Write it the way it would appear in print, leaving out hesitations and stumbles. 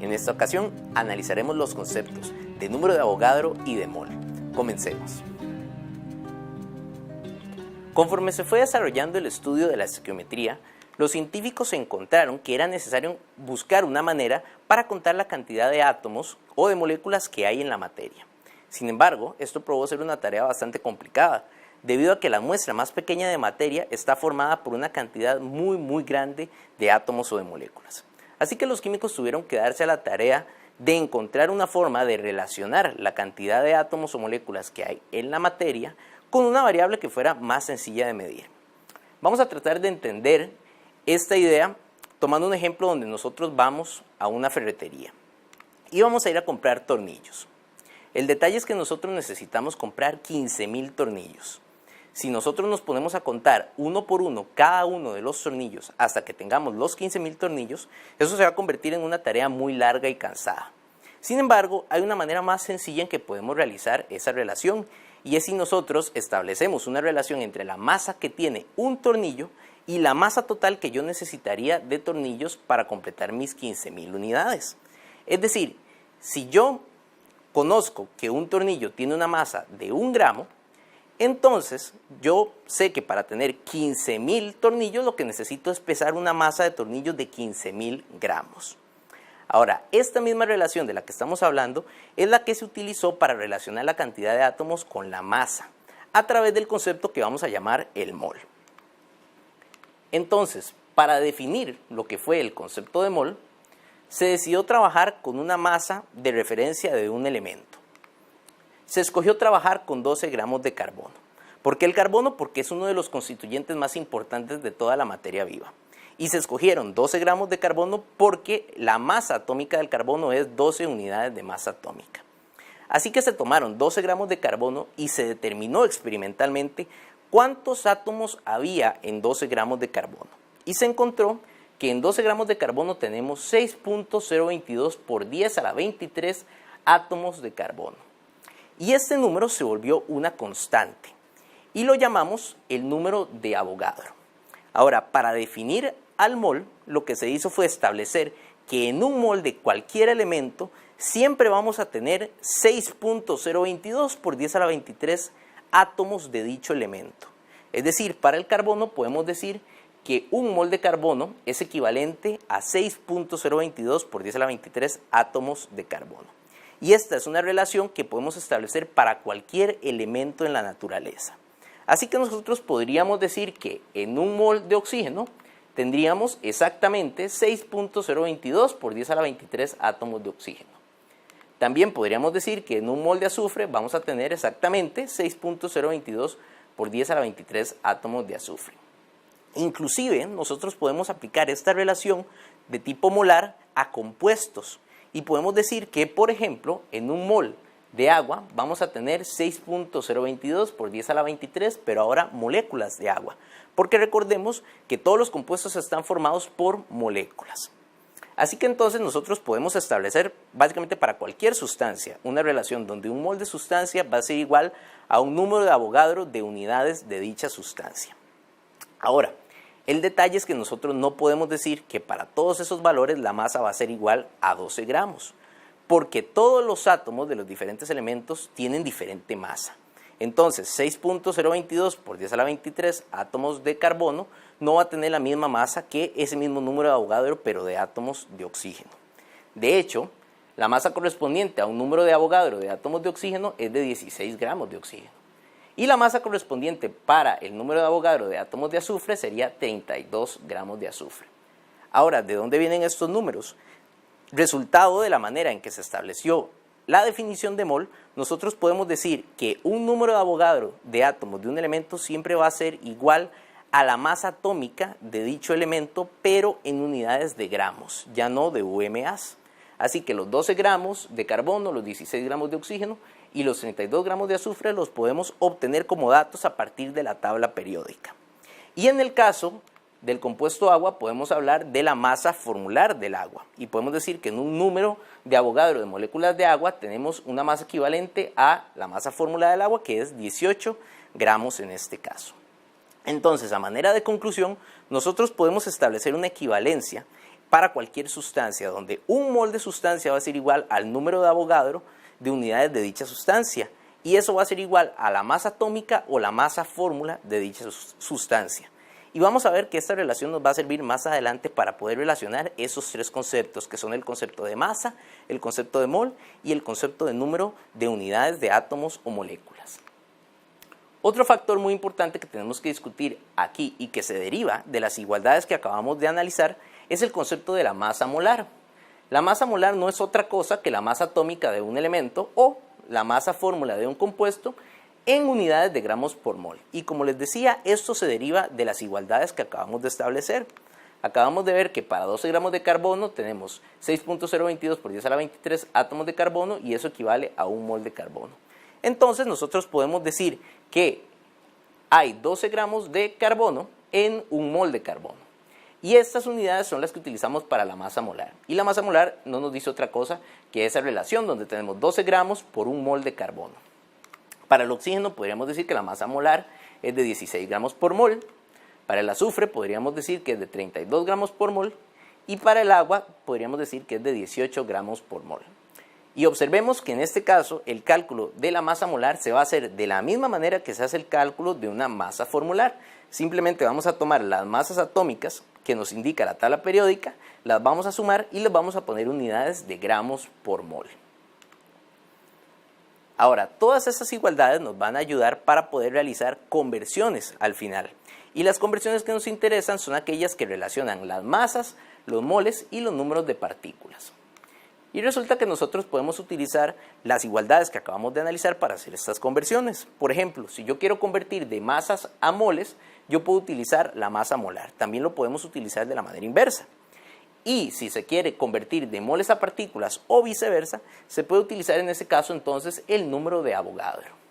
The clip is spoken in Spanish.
En esta ocasión analizaremos los conceptos de número de Avogadro y de mol. Comencemos. Conforme se fue desarrollando el estudio de la estequiometría, los científicos encontraron que era necesario buscar una manera para contar la cantidad de átomos o de moléculas que hay en la materia. Sin embargo, esto probó ser una tarea bastante complicada, debido a que la muestra más pequeña de materia está formada por una cantidad muy grande de átomos o de moléculas. Así que los químicos tuvieron que darse a la tarea de encontrar una forma de relacionar la cantidad de átomos o moléculas que hay en la materia con una variable que fuera más sencilla de medir. Vamos a tratar de entender esta idea tomando un ejemplo donde nosotros vamos a una ferretería y vamos a ir a comprar tornillos. El detalle es que nosotros necesitamos comprar 15,000 tornillos. Si nosotros nos ponemos a contar uno por uno cada uno de los tornillos hasta que tengamos los 15,000 tornillos, eso se va a convertir en una tarea muy larga y cansada. Sin embargo, hay una manera más sencilla en que podemos realizar esa relación, y es si nosotros establecemos una relación entre la masa que tiene un tornillo y la masa total que yo necesitaría de tornillos para completar mis 15,000 unidades. Es decir, si yo conozco que un tornillo tiene una masa de 1 gramo, entonces yo sé que para tener 15,000 tornillos lo que necesito es pesar una masa de tornillos de 15,000 gramos. Ahora, esta misma relación de la que estamos hablando es la que se utilizó para relacionar la cantidad de átomos con la masa, a través del concepto que vamos a llamar el mol. Entonces, para definir lo que fue el concepto de mol, se decidió trabajar con una masa de referencia de un elemento. Se escogió trabajar con 12 gramos de carbono. ¿Por qué el carbono? Porque es uno de los constituyentes más importantes de toda la materia viva. Y se escogieron 12 gramos de carbono porque la masa atómica del carbono es 12 unidades de masa atómica. Así que se tomaron 12 gramos de carbono y se determinó experimentalmente cuántos átomos había en 12 gramos de carbono. Y se encontró que en 12 gramos de carbono tenemos 6.022 por 10 a la 23 átomos de carbono. Y este número se volvió una constante y lo llamamos el número de Avogadro. Ahora, para definir al mol, lo que se hizo fue establecer que en un mol de cualquier elemento siempre vamos a tener 6.022 por 10 a la 23 átomos de dicho elemento. Es decir, para el carbono podemos decir que un mol de carbono es equivalente a 6.022 por 10 a la 23 átomos de carbono. Y esta es una relación que podemos establecer para cualquier elemento en la naturaleza. Así que nosotros podríamos decir que en un mol de oxígeno tendríamos exactamente 6.022 por 10 a la 23 átomos de oxígeno. También podríamos decir que en un mol de azufre vamos a tener exactamente 6.022 por 10 a la 23 átomos de azufre. Inclusive nosotros podemos aplicar esta relación de tipo molar a compuestos y podemos decir que, por ejemplo, en un mol de agua vamos a tener 6.022 por 10 a la 23, pero ahora moléculas de agua, porque recordemos que todos los compuestos están formados por moléculas. Así que entonces nosotros podemos establecer básicamente para cualquier sustancia una relación donde un mol de sustancia va a ser igual a un número de Avogadro de unidades de dicha sustancia. Ahora, el detalle es que nosotros no podemos decir que para todos esos valores la masa va a ser igual a 12 gramos, porque todos los átomos de los diferentes elementos tienen diferente masa. Entonces, 6.022 por 10 a la 23 átomos de carbono no va a tener la misma masa que ese mismo número de Avogadro, pero de átomos de oxígeno. De hecho, la masa correspondiente a un número de Avogadro de átomos de oxígeno es de 16 gramos de oxígeno. Y la masa correspondiente para el número de Avogadro de átomos de azufre sería 32 gramos de azufre. Ahora, ¿de dónde vienen estos números? Resultado de la manera en que se estableció la definición de mol, nosotros podemos decir que un número de Avogadro de átomos de un elemento siempre va a ser igual a la masa atómica de dicho elemento, pero en unidades de gramos, ya no de UMAs. Así que los 12 gramos de carbono, los 16 gramos de oxígeno y los 32 gramos de azufre los podemos obtener como datos a partir de la tabla periódica. Y en el caso del compuesto agua podemos hablar de la masa formular del agua y podemos decir que en un número de Avogadro de moléculas de agua tenemos una masa equivalente a la masa formular del agua, que es 18 gramos en este caso. Entonces, a manera de conclusión, nosotros podemos establecer una equivalencia para cualquier sustancia, donde un mol de sustancia va a ser igual al número de Avogadro de unidades de dicha sustancia, y eso va a ser igual a la masa atómica o la masa fórmula de dicha sustancia. Y vamos a ver que esta relación nos va a servir más adelante para poder relacionar esos tres conceptos, que son el concepto de masa, el concepto de mol y el concepto de número de unidades de átomos o moléculas. Otro factor muy importante que tenemos que discutir aquí y que se deriva de las igualdades que acabamos de analizar es el concepto de la masa molar. La masa molar no es otra cosa que la masa atómica de un elemento o la masa fórmula de un compuesto en unidades de gramos por mol. Y como les decía, esto se deriva de las igualdades que acabamos de establecer. Acabamos de ver que para 12 gramos de carbono tenemos 6.022 por 10 a la 23 átomos de carbono y eso equivale a un mol de carbono. Entonces nosotros podemos decir que hay 12 gramos de carbono en un mol de carbono. Y estas unidades son las que utilizamos para la masa molar. Y la masa molar no nos dice otra cosa que esa relación donde tenemos 12 gramos por un mol de carbono. Para el oxígeno podríamos decir que la masa molar es de 16 gramos por mol. Para el azufre podríamos decir que es de 32 gramos por mol. Y para el agua podríamos decir que es de 18 gramos por mol. Y observemos que en este caso el cálculo de la masa molar se va a hacer de la misma manera que se hace el cálculo de una masa formular. Simplemente vamos a tomar las masas atómicas que nos indica la tabla periódica, las vamos a sumar y les vamos a poner unidades de gramos por mol. Ahora, todas esas igualdades nos van a ayudar para poder realizar conversiones al final. Y las conversiones que nos interesan son aquellas que relacionan las masas, los moles y los números de partículas. Y resulta que nosotros podemos utilizar las igualdades que acabamos de analizar para hacer estas conversiones. Por ejemplo, si yo quiero convertir de masas a moles, yo puedo utilizar la masa molar. También lo podemos utilizar de la manera inversa. Y si se quiere convertir de moles a partículas o viceversa, se puede utilizar en ese caso entonces el número de Avogadro.